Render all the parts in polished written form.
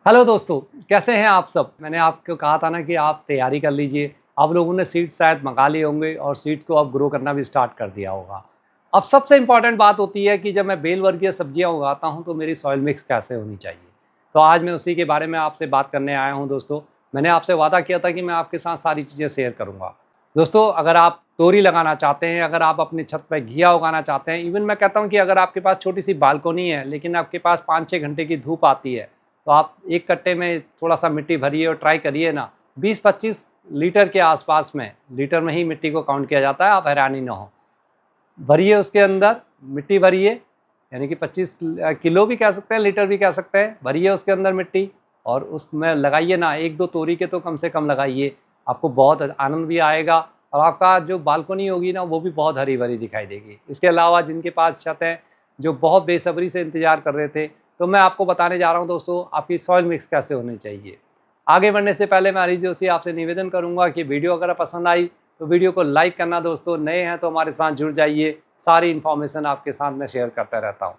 Hello दोस्तों, कैसे हैं आप सब। मैंने आपको कहा था ना कि आप तैयारी कर लीजिए। आप लोगों ने सीड्स शायद मंगा लिए होंगे और सीड्स को अब ग्रो करना भी स्टार्ट कर दिया होगा। अब सबसे इम्पॉर्टेंट बात होती है कि जब मैं बेल वर्गीय सब्जियां उगाता हूं तो मेरी सॉइल मिक्स कैसे होनी चाहिए। तो आज मैं उसी के बारे में आपसे बात करने आया हूं दोस्तों। मैंने आपसे वादा किया था कि मैं आपके साथ सारी चीज़ें शेयर करूँगा। दोस्तों, अगर आप तोरी लगाना चाहते हैं, अगर आप अपनी छत पर घिया उगाना चाहते हैं, इवन मैं कहता हूँ कि अगर आपके पास छोटी सी बालकोनी है लेकिन आपके पास 5-6 घंटे की धूप आती है, तो आप एक कट्टे में थोड़ा-सा मिट्टी भरिए और ट्राई करिए ना, 20-25 लीटर के आसपास में, लीटर में ही मिट्टी को काउंट किया जाता है, आप हैरानी ना हो। भरिए उसके अंदर, मिट्टी भरिए, यानी कि 25 किलो भी कह सकते हैं, लीटर भी कह सकते हैं। भरिए उसके अंदर मिट्टी और उसमें लगाइए ना 1-2 तोरी के तो कम से कम लगाइए। आपको बहुत आनंद भी आएगा और आपका जो बालकनी होगी ना वो भी बहुत हरी-भरी दिखाई देगी। इसके अलावा जिनके पास छत है, जो बहुत बेसब्री से इंतज़ार कर रहे थे, तो मैं आपको बताने जा रहा हूँ दोस्तों, आपकी सॉइल मिक्स कैसे होनी चाहिए। आगे बढ़ने से पहले मैं हरीश जोशी आपसे निवेदन करूँगा कि वीडियो अगर पसंद आई तो वीडियो को लाइक करना दोस्तों। नए हैं तो हमारे साथ जुड़ जाइए, सारी इन्फॉर्मेशन आपके साथ मैं शेयर करता रहता हूँ।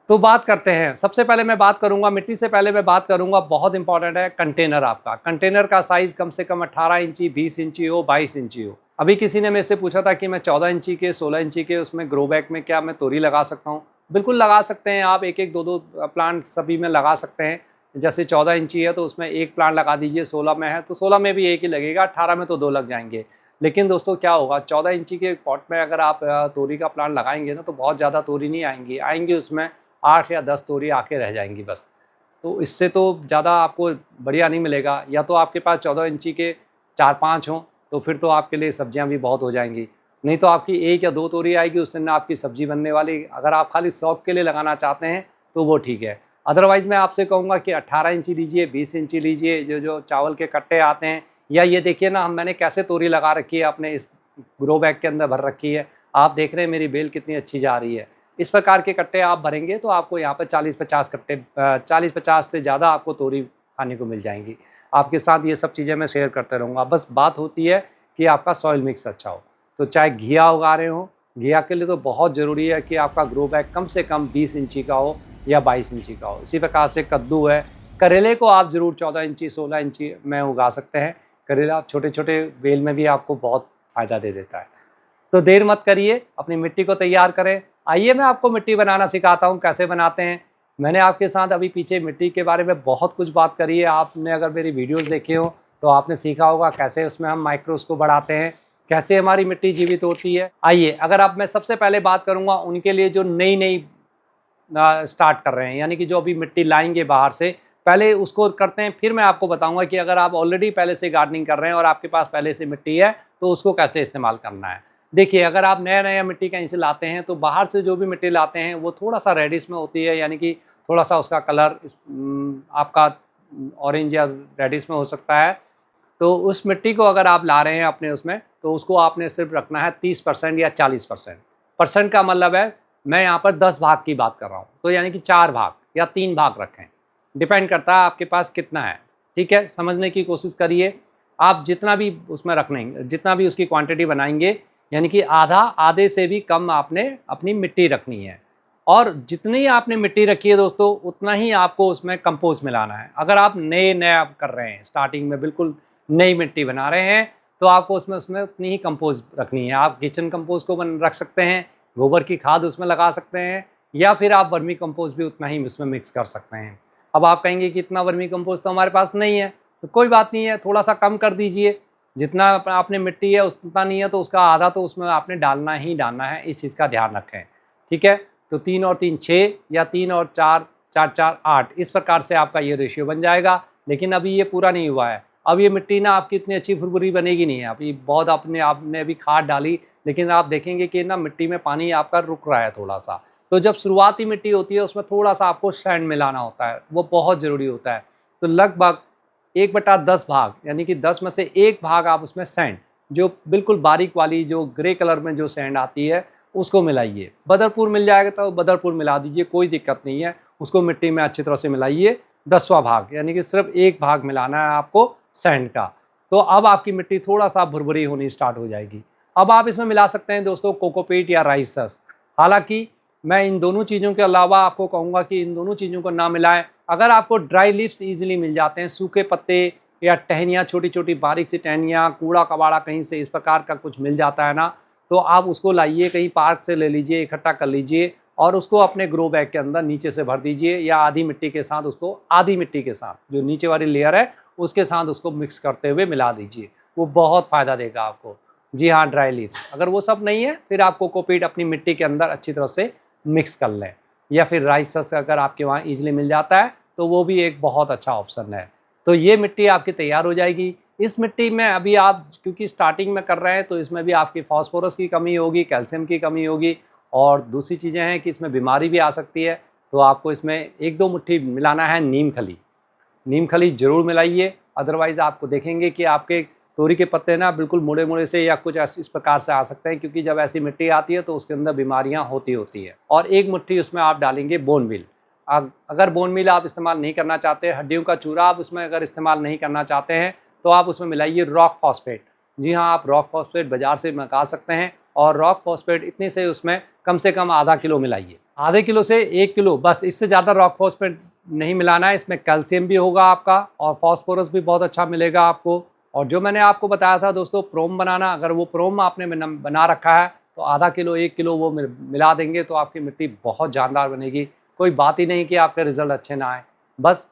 तो बात करते हैं, सबसे पहले मैं बात करूंगा मिट्टी से पहले मैं बात करूंगा, बहुत इंपॉर्टेंट है कंटेनर। आपका कंटेनर का साइज़ कम से कम 18 इंची, 20 इंची हो, 22 इंची हो। अभी किसी ने मेरे से पूछा था कि मैं 14 इंची के, 16 इंची के उसमें ग्रो बैग में क्या मैं तोरी लगा सकता हूँ। बिल्कुल लगा सकते हैं आप, एक एक दो दो प्लांट सभी में लगा सकते हैं। जैसे 14 इंची है तो उसमें एक प्लांट लगा दीजिए, 16 में है तो 16 में भी एक ही लगेगा, 18 में तो 2 लग जाएंगे। लेकिन दोस्तों क्या होगा, 14 इंची के पॉट में अगर आप तोरी का प्लांट लगाएंगे ना तो बहुत ज़्यादा तोरी नहीं आएंगी उसमें 8 या 10 तोरी आके रह जाएंगी बस। तो इससे तो ज़्यादा आपको बढ़िया नहीं मिलेगा। या तो आपके पास 14 इंची के 4-5 हों तो फिर तो आपके लिए सब्जियां भी बहुत हो जाएंगी। नहीं तो आपकी 1 या 2 तोरी आएगी, उससे ना आपकी सब्जी बनने वाली। अगर आप खाली शौक के लिए लगाना चाहते हैं तो वो ठीक है। अदरवाइज़ मैं आपसे कहूँगा कि 18 इंची लीजिए, 20 इंची लीजिए, जो जो चावल के कट्टे आते हैं। या ये देखिए ना, मैंने कैसे तोरी लगा रखी है अपने इस ग्रो बैग के अंदर भर रखी है। आप देख रहे हैं मेरी बेल कितनी अच्छी जा रही है। इस प्रकार के कट्टे आप भरेंगे तो आपको यहाँ पर 40-50 कट्टे, 40-50 से ज़्यादा आपको तोरी खाने को मिल जाएंगी। आपके साथ ये सब चीज़ें मैं शेयर करते रहूँगा। बस बात होती है कि आपका सॉइल मिक्स अच्छा हो। तो चाहे घिया उगा रहे हो, घिया के लिए तो बहुत ज़रूरी है कि आपका ग्रो बैग कम से कम 20 इंची का हो या 22 इंची का हो। इसी प्रकार से कद्दू है, करेले को आप ज़रूर 14 इंची, 16 इंची में उगा सकते हैं। करेला छोटे छोटे बेल में भी आपको बहुत फ़ायदा दे देता है। तो देर मत करिए, अपनी मिट्टी को तैयार करें। आइए मैं आपको मिट्टी बनाना सिखाता हूँ, कैसे बनाते हैं। मैंने आपके साथ अभी पीछे मिट्टी के बारे में बहुत कुछ बात करी है। आपने अगर मेरी वीडियोस देखी हो तो आपने सीखा होगा कैसे उसमें हम माइक्रोस को बढ़ाते हैं, कैसे हमारी मिट्टी जीवित होती है। आइए, अगर आप मैं सबसे पहले बात करूँगा उनके लिए जो नई नई स्टार्ट कर रहे हैं, यानी कि जो अभी मिट्टी लाएंगे बाहर से, पहले उसको करते हैं। फिर मैं आपको बताऊंगा कि अगर आप ऑलरेडी पहले से गार्डनिंग कर रहे हैं और आपके पास पहले से मिट्टी है तो उसको कैसे इस्तेमाल करना है। देखिए, अगर आप नया नया मिट्टी कहीं से लाते हैं तो बाहर से जो भी मिट्टी लाते हैं वो थोड़ा सा रेडिश में होती है, यानी कि थोड़ा सा उसका कलर आपका ऑरेंज या रेडिश में हो सकता है। तो उस मिट्टी को अगर आप ला रहे हैं अपने उसमें, तो उसको आपने सिर्फ रखना है 30% या 40%। परसेंट का मतलब है, मैं यहाँ पर 10 भाग की बात कर रहा हूँ, तो यानी कि 4 भाग या 3 भाग रखें। डिपेंड करता है आपके पास कितना है। ठीक है, समझने की कोशिश करिए। आप जितना भी उसमें रखने, जितना भी उसकी क्वांटिटी बनाएंगे, यानी कि आधा, आधे से भी कम आपने अपनी मिट्टी रखनी है। और जितनी आपने मिट्टी रखी है दोस्तों, उतना ही आपको उसमें कंपोस्ट मिलाना है। अगर आप नया कर रहे हैं, स्टार्टिंग में बिल्कुल नई मिट्टी बना रहे हैं, तो आपको उसमें उतनी ही कंपोस्ट रखनी है। आप किचन कंपोस्ट को रख सकते हैं, गोबर की खाद उसमें लगा सकते हैं, या फिर आप वर्मी कंपोस्ट भी उतना ही उसमें मिक्स कर सकते हैं। अब आप कहेंगे कि इतना वर्मी कंपोस्ट तो हमारे पास नहीं है, तो कोई बात नहीं है, थोड़ा सा कम कर दीजिए। जितना आपने मिट्टी है उतना नहीं है तो उसका आधा तो उसमें आपने डालना ही डालना है, इस चीज़ का ध्यान रखें। ठीक है, तो 3 और 3 6 या 3 और 4 4 4 8, इस प्रकार से आपका ये रेशियो बन जाएगा। लेकिन अभी ये पूरा नहीं हुआ है। अब ये मिट्टी ना आपकी इतनी अच्छी भुरभुरी बनेगी नहीं है। अभी बहुत आपने अभी खाद डाली, लेकिन आप देखेंगे कि ना मिट्टी में पानी आपका रुक रहा है थोड़ा सा। तो जब शुरुआती मिट्टी होती है उसमें थोड़ा सा आपको सैंड मिलाना होता है, वो बहुत ज़रूरी होता है। तो लगभग 1/10 भाग, यानी कि 10 में से 1 भाग आप उसमें सैंड, जो बिल्कुल बारीक वाली जो ग्रे कलर में जो सैंड आती है, उसको मिलाइए। बदरपुर मिल जाएगा तो बदरपुर मिला दीजिए, कोई दिक्कत नहीं है। उसको मिट्टी में अच्छी तरह से मिलाइए। 10वां भाग, यानी कि सिर्फ 1 भाग मिलाना है आपको सैंड का। तो अब आपकी मिट्टी थोड़ा सा भुरभुरी होनी स्टार्ट हो जाएगी। अब आप इसमें मिला सकते हैं दोस्तों कोकोपीट या राइस हस्क। हालांकि मैं इन दोनों चीज़ों के अलावा आपको कहूँगा कि इन दोनों चीज़ों को ना मिलाएं। अगर आपको ड्राई लीव्स ईजिली मिल जाते हैं, सूखे पत्ते या टहनियाँ, छोटी छोटी बारीक सी टहनियाँ, कूड़ा कबाड़ा कहीं से इस प्रकार का कुछ मिल जाता है ना, तो आप उसको लाइए, कहीं पार्क से ले लीजिए, इकट्ठा कर लीजिए और उसको अपने ग्रो बैग के अंदर नीचे से भर दीजिए, या आधी मिट्टी के साथ उसको, आधी मिट्टी के साथ जो नीचे वाली लेयर है उसके साथ उसको मिक्स करते हुए मिला दीजिए। वो बहुत फ़ायदा देगा आपको। जी हाँ, ड्राई लीव्स। अगर वो सब नहीं है फिर आप कोकोपीट अपनी मिट्टी के अंदर अच्छी तरह से मिक्स कर लें, या फिर राइस हस्क अगर आपके वहाँ ईजिली मिल जाता है तो वो भी एक बहुत अच्छा ऑप्शन है। तो ये मिट्टी आपकी तैयार हो जाएगी। इस मिट्टी में अभी आप क्योंकि स्टार्टिंग में कर रहे हैं तो इसमें भी आपकी फास्फोरस की कमी होगी, कैल्शियम की कमी होगी, और दूसरी चीज़ें हैं कि इसमें बीमारी भी आ सकती है। तो आपको इसमें 1-2 मुट्ठी मिलाना है नीम खली। नीम खली ज़रूर मिलाइए, अदरवाइज़ आपको देखेंगे कि आपके तोरी के पत्ते ना बिल्कुल मुड़े-मुड़े से या कुछ इस प्रकार से आ सकते हैं, क्योंकि जब ऐसी मिट्टी आती है तो उसके अंदर बीमारियां होती है। और 1 मुट्ठी उसमें आप डालेंगे बोन मील। अगर बोन मील आप इस्तेमाल नहीं करना चाहते, हड्डियों का चूरा आप उसमें अगर इस्तेमाल नहीं करना चाहते हैं, तो आप उसमें मिलाइए रॉक फॉस्फेट। जी हाँ, आप रॉक फॉस्फेट बाज़ार से मंगा सकते हैं, और रॉक फॉस्फेट इतने से उसमें कम से कम आधा किलो मिलाइए। आधे किलो से 1 किलो, बस इससे ज़्यादा रॉक फॉस्फेट नहीं मिलाना है। इसमें कैल्शियम भी होगा आपका, और फॉस्फोरस भी बहुत अच्छा मिलेगा आपको। और जो मैंने आपको बताया था दोस्तों प्रोम बनाना, अगर वो प्रोम आपने बना रखा है तो आधा किलो 1 किलो वो मिला देंगे तो आपकी मिट्टी बहुत जानदार बनेगी। कोई बात ही नहीं कि आपके रिज़ल्ट अच्छे ना आए। बस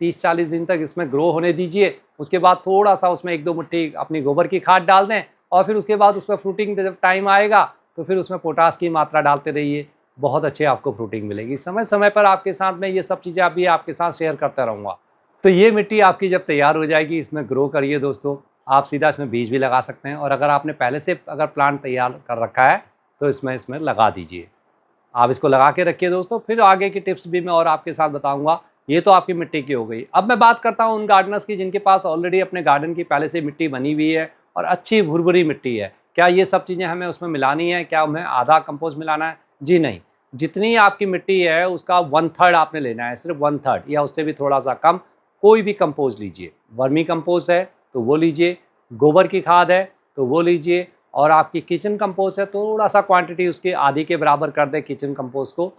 30-40 दिन तक इसमें ग्रो होने दीजिए। उसके बाद थोड़ा-सा उसमें 1-2 मुट्ठी अपनी गोबर की खाद डाल दें, और फिर उसके बाद उसमें फ्रूटिंग जब टाइम आएगा तो फिर उसमें पोटाश की मात्रा डालते रहिए। बहुत अच्छी आपको फ्रूटिंग मिलेगी। समय-समय पर आपके साथ में ये सब चीज़ें अभी आपके साथ शेयर करता रहूँगा। तो ये मिट्टी आपकी जब तैयार हो जाएगी, इसमें ग्रो करिए दोस्तों। आप सीधा इसमें बीज भी लगा सकते हैं, और अगर आपने पहले से अगर प्लांट तैयार कर रखा है तो इसमें लगा दीजिए। आप इसको लगा के रखिए दोस्तों, फिर आगे की टिप्स भी मैं और आपके साथ बताऊंगा। ये तो आपकी मिट्टी की हो गई। अब मैं बात करता हूँ उन गार्डनर्स की जिनके पास ऑलरेडी अपने गार्डन की पहले से मिट्टी बनी हुई है और अच्छी भुरभुरी मिट्टी है। क्या ये सब चीज़ें हमें उसमें मिलानी है? क्या हमें आधा कंपोस्ट मिलाना है? जी नहीं। जितनी आपकी मिट्टी है उसका 1/3 आपने लेना है, सिर्फ 1/3 या उससे भी थोड़ा सा कम। कोई भी कंपोस्ट लीजिए, वर्मी कंपोस्ट है तो वो लीजिए, गोबर की खाद है तो वो लीजिए, और आपकी किचन कंपोस्ट है थोड़ा सा क्वांटिटी उसके आधी के बराबर कर दें किचन कंपोस्ट को,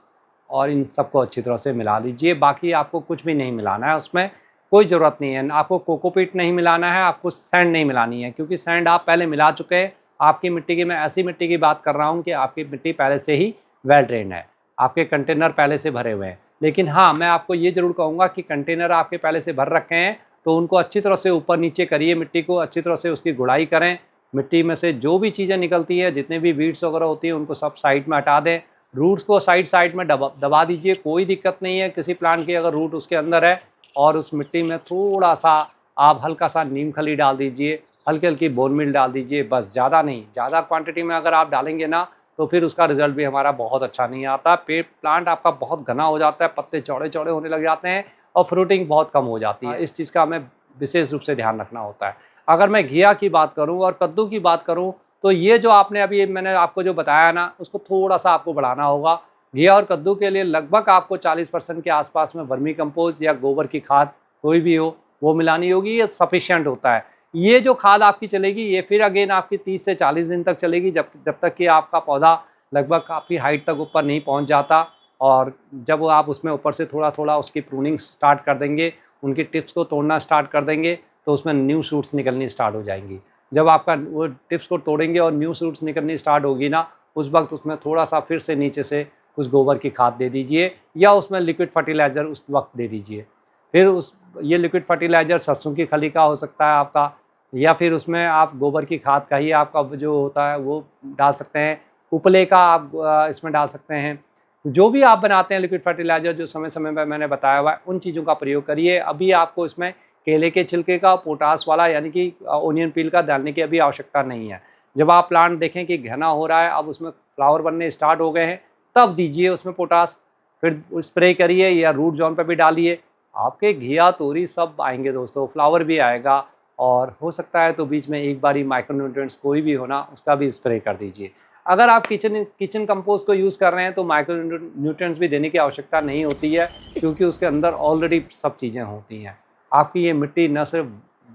और इन सबको अच्छी तरह से मिला लीजिए। बाकी आपको कुछ भी नहीं मिलाना है, उसमें कोई ज़रूरत नहीं है। आपको कोकोपीट नहीं मिलाना है, आपको सैंड नहीं मिलानी है, क्योंकि सैंड आप पहले मिला चुके हैं। आपकी मिट्टी की, मैं ऐसी मिट्टी की बात कर रहा हूँ कि आपकी मिट्टी पहले से ही वेल ड्रेन्ड है, आपके कंटेनर पहले से भरे हुए हैं। लेकिन हाँ, मैं आपको ये ज़रूर कहूँगा कि कंटेनर आपके पहले से भर रखे हैं तो उनको अच्छी तरह से ऊपर नीचे करिए, मिट्टी को अच्छी तरह से उसकी गुड़ाई करें। मिट्टी में से जो भी चीज़ें निकलती हैं, जितने भी वीड्स वगैरह होती हैं, उनको सब साइड में हटा दें। रूट्स को साइड में दबा दीजिए, कोई दिक्कत नहीं है किसी प्लांट की अगर रूट उसके अंदर है। और उस मिट्टी में थोड़ा सा आप हल्का सा नीम खली डाल दीजिए, हल्की हल्की बोन मील डाल दीजिए, बस, ज़्यादा नहीं। ज़्यादा क्वांटिटी में अगर आप डालेंगे ना तो फिर उसका रिजल्ट भी हमारा बहुत अच्छा नहीं आता। पेड़ प्लांट आपका बहुत घना हो जाता है, पत्ते चौड़े चौड़े होने लग जाते हैं, और फ्रूटिंग बहुत कम हो जाती है। इस चीज़ का हमें विशेष रूप से ध्यान रखना होता है। अगर मैं घिया की बात करूं और कद्दू की बात करूं, तो ये जो आपने अभी मैंने आपको जो बताया ना, उसको थोड़ा सा आपको बढ़ाना होगा। घिया और कद्दू के लिए लगभग आपको 40% के आसपास में वर्मी कंपोस्ट या गोबर की खाद कोई भी हो वो मिलानी होगी, ये सफिशिएंट होता है। ये जो खाद आपकी चलेगी ये फिर अगेन आपकी 30 से 40 दिन तक चलेगी, जब जब तक कि आपका पौधा लगभग काफ़ी हाइट तक ऊपर नहीं पहुंच जाता। और जब वो आप उसमें ऊपर से थोड़ा थोड़ा उसकी प्रूनिंग स्टार्ट कर देंगे, उनकी टिप्स को तोड़ना स्टार्ट कर देंगे, तो उसमें न्यू शूट्स निकलनी स्टार्ट हो जाएंगी। जब आपका वो टिप्स को तोड़ेंगे और न्यू शूट्स निकलनी स्टार्ट होगी ना, उस वक्त उसमें थोड़ा सा फिर से नीचे से कुछ गोबर की खाद दे दीजिए, या उसमें लिक्विड फर्टिलाइज़र उस वक्त दे दीजिए। फिर उस ये लिक्विड फर्टिलाइज़र सरसों की खली का हो सकता है आपका, या फिर उसमें आप गोबर की खाद का ही आपका जो होता है वो डाल सकते हैं। उपले का आप इसमें डाल सकते हैं। जो भी आप बनाते हैं लिक्विड फर्टिलाइज़र जो समय समय पर मैंने बताया हुआ है, उन चीज़ों का प्रयोग करिए। अभी आपको इसमें केले के छिलके का पोटास वाला यानी कि ओनियन पील का डालने की अभी आवश्यकता नहीं है। जब आप प्लांट देखें कि घना हो रहा है, अब उसमें फ्लावर बनने स्टार्ट हो गए हैं, तब दीजिए उसमें पोटास। फिर स्प्रे करिए या रूट जोन पर भी डालिए। आपके घिया तोरी सब आएंगे दोस्तों, फ्लावर भी आएगा, और हो सकता है तो बीच में एक बारी माइक्रोन्यूट्रिएंट्स कोई भी होना उसका भी स्प्रे कर दीजिए। अगर आप किचन कंपोस्ट को यूज़ कर रहे हैं तो माइक्रोन्यूट्रिएंट्स भी देने की आवश्यकता नहीं होती है, क्योंकि उसके अंदर ऑलरेडी सब चीज़ें होती हैं। आपकी ये मिट्टी न सिर्फ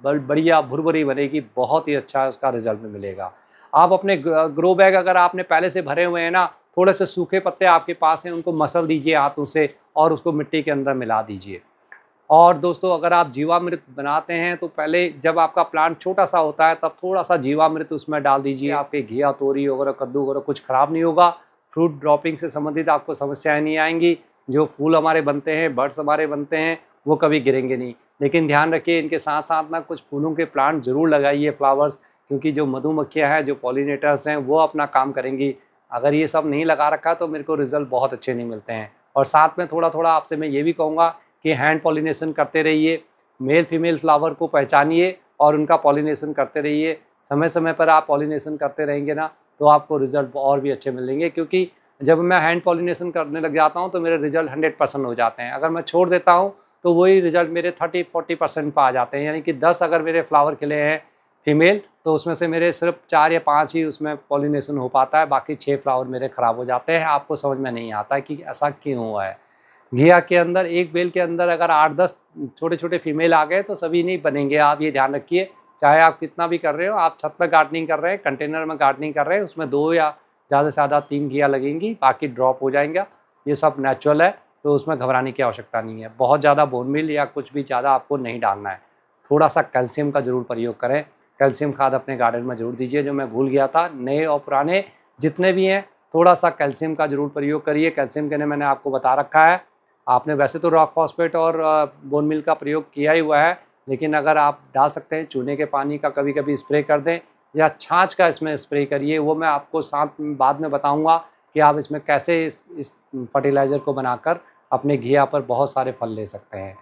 बढ़िया भुरभुरी बनेगी, बहुत ही अच्छा उसका रिजल्ट भी मिलेगा। आप अपने ग्रो बैग अगर आपने पहले से भरे हुए हैं ना, थोड़े से सूखे पत्ते आपके पास हैं उनको मसल दीजिए हाथों से और उसको मिट्टी के अंदर मिला दीजिए। और दोस्तों अगर आप जीवामृत बनाते हैं तो पहले जब आपका प्लांट छोटा सा होता है तब थोड़ा सा जीवामृत उसमें डाल दीजिए। आपके घिया, तोरी वगैरह, कद्दू वगैरह कुछ ख़राब नहीं होगा। फ्रूट ड्रॉपिंग से संबंधित आपको समस्याएं नहीं आएंगी। जो फूल हमारे बनते हैं, बर्ड्स हमारे बनते हैं, वो कभी गिरेंगे नहीं। लेकिन ध्यान रखिए इनके साथ साथ ना कुछ फूलों के प्लांट ज़रूर लगाइए, फ्लावर्स, क्योंकि जो मधुमक्खियाँ हैं, जो पॉलिनेटर्स हैं, वो अपना काम करेंगी। अगर ये सब नहीं लगा रखा तो मेरे को रिज़ल्ट बहुत अच्छे नहीं मिलते हैं। और साथ में थोड़ा थोड़ा आपसे मैं ये भी कहूँगा कि हैंड पॉलिनेशन करते रहिए। मेल फीमेल फ्लावर को पहचानिए और उनका पॉलिनेशन करते रहिए। समय समय पर आप पॉलिनेशन करते रहेंगे ना तो आपको रिज़ल्ट और भी अच्छे मिलेंगे, क्योंकि जब मैं हैंड पॉलिनेशन करने लग जाता हूँ तो मेरे रिज़ल्ट 100% हो जाते हैं। अगर मैं छोड़ देता हूँ तो वही रिज़ल्ट मेरे 30-40% पर आ जाते हैं। यानी कि 10 अगर मेरे फ्लावर खिले हैं फीमेल तो उसमें से मेरे सिर्फ 4 या 5 ही उसमें पॉलिनेशन हो पाता है, बाकी 6 फ्लावर मेरे ख़राब हो जाते हैं। आपको समझ में नहीं आता है कि ऐसा क्यों हुआ है। घिया के अंदर एक बेल के अंदर अगर 8-10 छोटे छोटे फीमेल आ गए तो सभी नहीं बनेंगे, आप ये ध्यान रखिए। चाहे आप कितना भी कर रहे हो, आप छत पर गार्डनिंग कर रहे हैं, कंटेनर में गार्डनिंग कर रहे हैं, उसमें 2 या ज़्यादा से ज़्यादा 3 घिया लगेंगी, बाकी ड्रॉप हो जाएंगे। ये सब नेचुरल है, तो उसमें घबराने की आवश्यकता नहीं है। बहुत ज़्यादा बोन मील या कुछ भी ज़्यादा आपको नहीं डालना है। थोड़ा सा कैल्शियम का ज़रूर प्रयोग करें। कैल्शियम खाद अपने गार्डन में ज़रूर दीजिए, जो मैं भूल गया था। नए और पुराने जितने भी हैं थोड़ा सा कैल्शियम का ज़रूर प्रयोग करिए। कैल्शियम के लिए मैंने आपको बता रखा है। आपने वैसे तो रॉक फॉस्फेट और बोन मील का प्रयोग किया ही हुआ है, लेकिन अगर आप डाल सकते हैं चूने के पानी का कभी कभी स्प्रे कर दें या छाछ का इसमें स्प्रे करिए। वो मैं आपको साथ में बाद में बताऊंगा कि आप इसमें कैसे इस फर्टिलाइज़र को बनाकर अपने घिया पर बहुत सारे फल ले सकते हैं।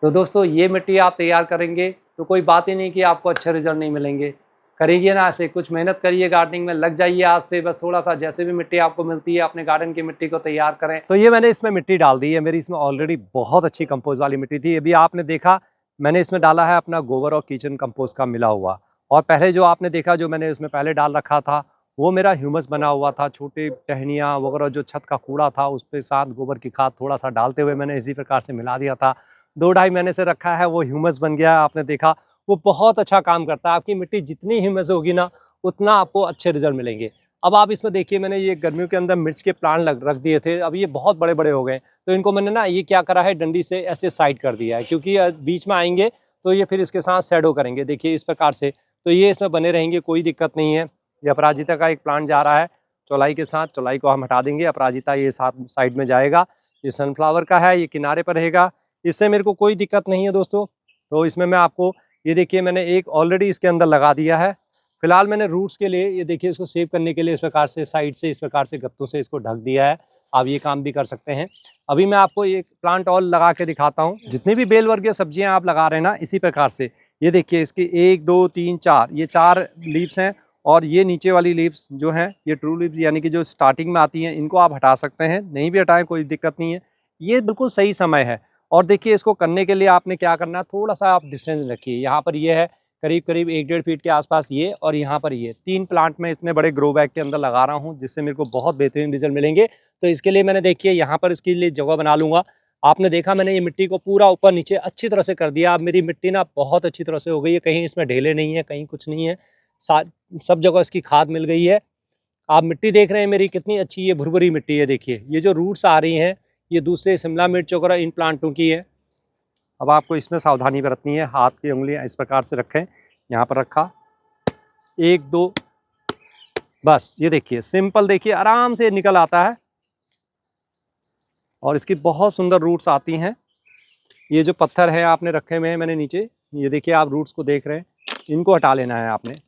तो दोस्तों ये मिट्टी आप तैयार करेंगे तो कोई बात ही नहीं कि आपको अच्छे रिजल्ट नहीं मिलेंगे। करिए ना ऐसे, कुछ मेहनत करिए, गार्डनिंग में लग जाइए आज से। बस थोड़ा सा जैसे भी मिट्टी आपको मिलती है अपने गार्डन की मिट्टी को तैयार करें। तो ये मैंने इसमें मिट्टी डाल दी है। मेरी इसमें ऑलरेडी बहुत अच्छी कंपोस्ट वाली मिट्टी थी। अभी आपने देखा मैंने इसमें डाला है अपना गोबर और किचन कंपोस्ट का मिला हुआ। और पहले जो आपने देखा जो मैंने उसमें पहले डाल रखा था वो मेरा ह्यूमस बना हुआ था। छोटे टहनियाँ वगैरह जो छत का कूड़ा था उस पर साथ गोबर की खाद थोड़ा सा डालते हुए मैंने इसी प्रकार से मिला दिया था। 2-2.5 महीने से रखा है, वो ह्यूमस बन गया। आपने देखा वो बहुत अच्छा काम करता है। आपकी मिट्टी जितनी ह्यूमस होगी ना उतना आपको अच्छे रिजल्ट मिलेंगे। अब आप इसमें देखिए मैंने ये गर्मियों के अंदर मिर्च के प्लांट रख दिए थे। अब ये बहुत बड़े बड़े हो गए, तो इनको मैंने ना ये क्या करा है डंडी से ऐसे साइड कर दिया है, क्योंकि बीच में आएंगे तो ये फिर इसके साथ शैडो करेंगे। देखिए इस प्रकार से, तो ये इसमें बने रहेंगे, कोई दिक्कत नहीं है। ये अपराजिता का एक प्लांट जा रहा है चौलाई के साथ, चौलाई को हम हटा देंगे, अपराजिता ये साथ साइड में जाएगा। ये सनफ्लावर का है, ये किनारे पर रहेगा, इससे मेरे को कोई दिक्कत नहीं है दोस्तों। तो इसमें मैं आपको ये देखिए मैंने एक ऑलरेडी इसके अंदर लगा दिया है। फिलहाल मैंने रूट्स के लिए ये देखिए इसको सेव करने के लिए इस प्रकार से साइड से इस प्रकार से गत्तों से इसको ढक दिया है। आप ये काम भी कर सकते हैं। अभी मैं आपको एक प्लांट और लगा के दिखाता हूँ। जितनी भी बेल वर्गीय सब्जियां आप लगा रहे हैं ना इसी प्रकार से, ये देखिए इसकी 1 2 3 4 ये 4 लीव्स हैं। और ये नीचे वाली लीव्स जो हैं ये ट्रू लीव्स यानी कि जो स्टार्टिंग में आती हैं, इनको आप हटा सकते हैं, नहीं भी हटाएं कोई दिक्कत नहीं है। ये बिल्कुल सही समय है। और देखिए इसको करने के लिए आपने क्या करना है, थोड़ा सा आप डिस्टेंस रखिए। यहाँ पर ये है करीब करीब 1-1.5 फीट के आसपास ये, और यहाँ पर ये 3 प्लांट में इतने बड़े ग्रो बैग के अंदर लगा रहा हूँ, जिससे मेरे को बहुत बेहतरीन रिजल्ट मिलेंगे। तो इसके लिए मैंने देखिए यहाँ पर इसके लिए जगह बना लूँगा। आपने देखा मैंने ये मिट्टी को पूरा ऊपर नीचे अच्छी तरह से कर दिया। अब मेरी मिट्टी ना बहुत अच्छी तरह से हो गई है, कहीं इसमें ढेले नहीं है, कहीं कुछ नहीं है, सब जगह इसकी खाद मिल गई है। आप मिट्टी देख रहे हैं मेरी कितनी अच्छी ये भुरभुरी मिट्टी है। देखिए ये जो रूट्स आ रही हैं ये दूसरे शिमला मिर्च वगैरह इन प्लांटों की है। अब आपको इसमें सावधानी बरतनी है। हाथ की उंगलियां इस प्रकार से रखें, यहाँ पर रखा 1 2, बस ये देखिए सिंपल, देखिए आराम से निकल आता है और इसकी बहुत सुंदर रूट्स आती हैं। ये जो पत्थर है आपने रखे हुए हैं मैंने नीचे, ये देखिए आप रूट्स को देख रहे हैं, इनको हटा लेना है आपने।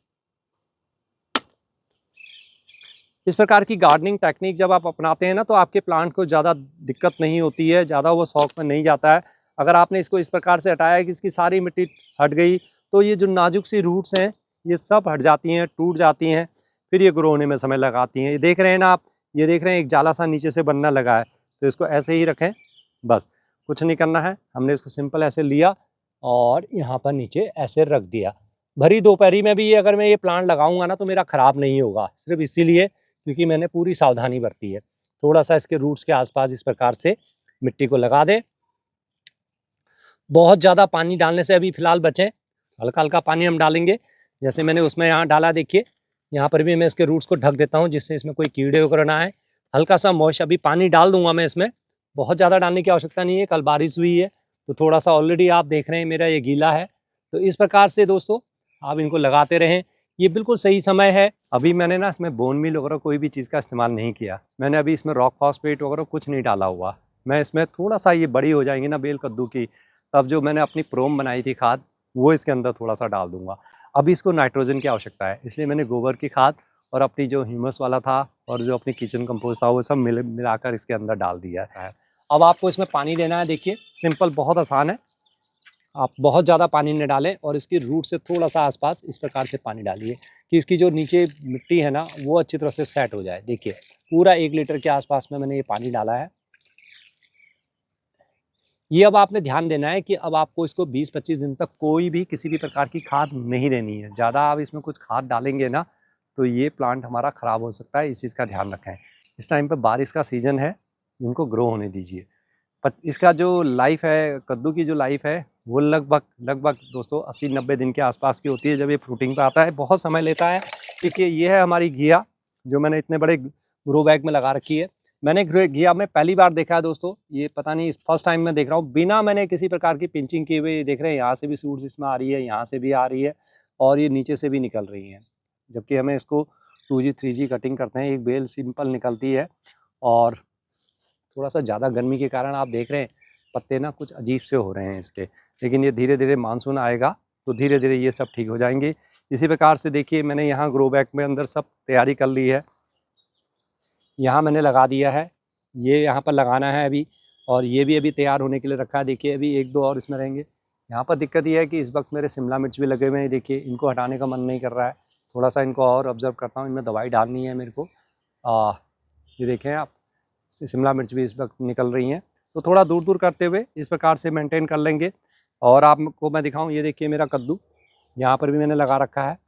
इस प्रकार की गार्डनिंग टेक्निक जब आप अपनाते हैं ना तो आपके प्लांट को ज़्यादा दिक्कत नहीं होती है, ज़्यादा वो शौक में नहीं जाता है। अगर आपने इसको इस प्रकार से हटाया कि इसकी सारी मिट्टी हट गई तो ये जो नाजुक सी रूट्स हैं ये सब हट जाती हैं, टूट जाती हैं, फिर ये ग्रो होने में समय लगाती हैं। ये देख रहे हैं ना आप, ये देख रहे हैं एक जाला सा नीचे से बनना लगा है, तो इसको ऐसे ही रखें, बस कुछ नहीं करना है। हमने इसको सिंपल ऐसे लिया और यहाँ पर नीचे ऐसे रख दिया। भरी दोपहरी में भी ये अगर मैं ये प्लांट लगाऊंगा ना तो मेरा ख़राब नहीं होगा, सिर्फ इसीलिए क्योंकि मैंने पूरी सावधानी बरती है। थोड़ा सा इसके रूट्स के आसपास इस प्रकार से मिट्टी को लगा दें। बहुत ज़्यादा पानी डालने से अभी फ़िलहाल बचें, हल्का हल्का पानी हम डालेंगे। जैसे मैंने उसमें यहाँ डाला, देखिए यहाँ पर भी मैं इसके रूट्स को ढक देता हूँ जिससे इसमें कोई कीड़े वगैरह ना आए। हल्का सा मॉइस्ट, अभी पानी डाल दूंगा मैं इसमें, बहुत ज़्यादा डालने की आवश्यकता नहीं है, कल बारिश हुई है तो थोड़ा सा ऑलरेडी आप देख रहे हैं मेरा ये गीला है। तो इस प्रकार से दोस्तों आप इनको लगाते रहें, ये बिल्कुल सही समय है। अभी मैंने ना इसमें बोन मील वगैरह कोई भी चीज़ का इस्तेमाल नहीं किया, मैंने अभी इसमें रॉक फॉस्फेट वगैरह कुछ नहीं डाला हुआ। मैं इसमें थोड़ा सा ये बड़ी हो जाएंगी ना बेल कद्दू की, तब जो मैंने अपनी प्रोम बनाई थी खाद वो इसके अंदर थोड़ा सा डाल दूंगा। अभी इसको नाइट्रोजन की आवश्यकता है, इसलिए मैंने गोबर की खाद और अपनी जो ह्यूमस वाला था और जो अपनी किचन कंपोस्ट था वो सब मिलाकर इसके अंदर डाल दिया है। अब आपको इसमें पानी देना है, देखिए सिंपल, बहुत आसान है। आप बहुत ज़्यादा पानी न डालें और इसकी रूट से थोड़ा सा आसपास इस प्रकार से पानी डालिए कि इसकी जो नीचे मिट्टी है ना वो अच्छी तरह से सेट हो जाए। देखिए पूरा 1 लीटर के आसपास में मैंने ये पानी डाला है। ये अब आपने ध्यान देना है कि अब आपको इसको 20-25 दिन तक कोई भी किसी भी प्रकार की खाद नहीं देनी है। ज़्यादा आप इसमें कुछ खाद डालेंगे ना तो ये प्लांट हमारा ख़राब हो सकता है, इस चीज़ का ध्यान रखें। इस टाइम पे बारिश का सीज़न है, इनको ग्रो होने दीजिए। इसका जो लाइफ है, कद्दू की जो लाइफ है वो लगभग दोस्तों 80-90 दिन के आसपास की होती है जब ये फ्रूटिंग पे आता है, बहुत समय लेता है। इसलिए ये है हमारी घिया जो मैंने इतने बड़े ग्रो बैग में लगा रखी है। मैंने घिया में पहली बार देखा है दोस्तों, ये पता नहीं फर्स्ट टाइम मैं देख रहा हूँ, बिना मैंने किसी प्रकार की पिंचिंग किए हुए। देख रहे हैं यहाँ से भी सूट्स इसमें आ रही है, यहाँ से भी आ रही है और ये नीचे से भी निकल रही हैं। जबकि हमें इसको 2G 3G कटिंग करते हैं, एक बेल सिंपल निकलती है और थोड़ा सा ज़्यादा गर्मी के कारण आप देख रहे हैं पत्ते ना कुछ अजीब से हो रहे हैं इसके, लेकिन ये धीरे धीरे मानसून आएगा तो धीरे धीरे ये सब ठीक हो जाएंगे। इसी प्रकार से देखिए मैंने यहाँ ग्रो बैग में अंदर सब तैयारी कर ली है, यहाँ मैंने लगा दिया है, ये यहाँ पर लगाना है अभी, और ये भी अभी तैयार होने के लिए रखा है। देखिए अभी 1-2 और इसमें रहेंगे। यहाँ पर दिक्कत ये है कि इस वक्त मेरे शिमला मिर्च भी लगे हुए हैं, देखिए इनको हटाने का मन नहीं कर रहा है, थोड़ा सा इनको और ऑब्जर्व करता हूँ, इनमें दवाई डालनी है मेरे को। ये देखें आप, शिमला मिर्च भी इस वक्त निकल रही हैं, तो थोड़ा दूर दूर करते हुए इस प्रकार से मेंटेन कर लेंगे। और आपको मैं दिखाऊं, ये देखिए मेरा कद्दू यहाँ पर भी मैंने लगा रखा है,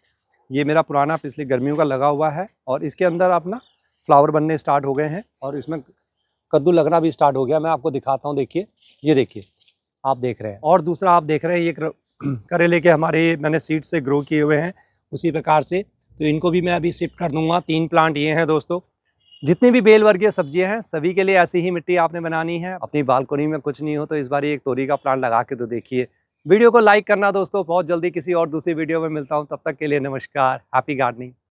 ये मेरा पुराना पिछली गर्मियों का लगा हुआ है और इसके अंदर अपना फ्लावर बनने स्टार्ट हो गए हैं और इसमें कद्दू लगना भी स्टार्ट हो गया। मैं आपको दिखाता हूँ, देखिए ये देखिए आप देख रहे हैं। और दूसरा आप देख रहे हैं ये करेले के हमारे मैंने सीड से ग्रो किए हुए हैं उसी प्रकार से, तो इनको भी मैं अभी शिफ्ट कर दूंगा। 3 प्लांट ये हैं दोस्तों। जितनी भी बेल वर्गीय सब्जियां हैं सभी के लिए ऐसी ही मिट्टी आपने बनानी है। अपनी बालकनी में कुछ नहीं हो तो इस बार एक तोरी का प्लांट लगा के तो देखिए। वीडियो को लाइक करना दोस्तों, बहुत जल्दी किसी और दूसरी वीडियो में मिलता हूं, तब तक के लिए नमस्कार, हैप्पी गार्डनिंग।